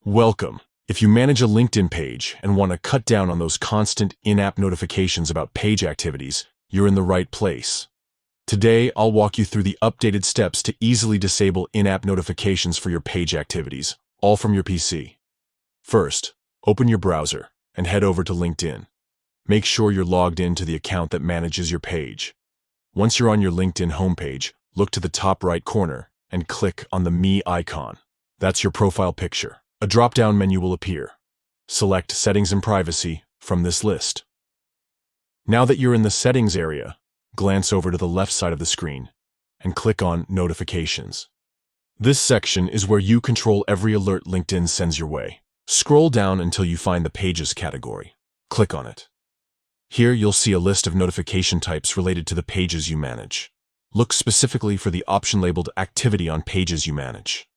Welcome. If you manage a LinkedIn page and want to cut down on those constant in-app notifications about page activities, you're in the right place. Today, I'll walk you through the updated steps to easily disable in-app notifications for your page activities, all from your PC. First, open your browser and head over to LinkedIn. Make sure you're logged in to the account that manages your page. Once you're on your LinkedIn homepage, look to the top right corner and click on the Me icon. That's your profile picture. A drop-down menu will appear. Select Settings and Privacy from this list. Now that you're in the Settings area, glance over to the left side of the screen and click on Notifications. This section is where you control every alert LinkedIn sends your way. Scroll down until you find the Pages category. Click on it. Here you'll see a list of notification types related to the pages you manage. Look specifically for the option labeled Activity on Pages you manage.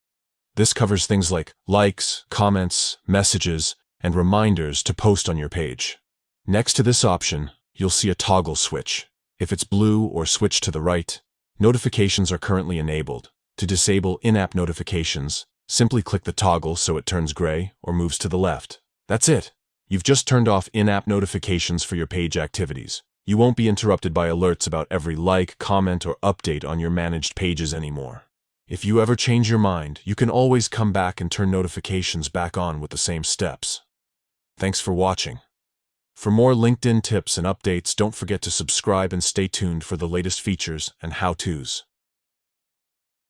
This covers things like likes, comments, messages, and reminders to post on your page. Next to this option, you'll see a toggle switch. If it's blue or switched to the right, notifications are currently enabled. To disable in-app notifications, simply click the toggle so it turns gray or moves to the left. That's it. You've just turned off in-app notifications for your page activities. You won't be interrupted by alerts about every like, comment, or update on your managed pages anymore. If you ever change your mind, you can always come back and turn notifications back on with the same steps. Thanks for watching. For more LinkedIn tips and updates, don't forget to subscribe and stay tuned for the latest features and how-tos.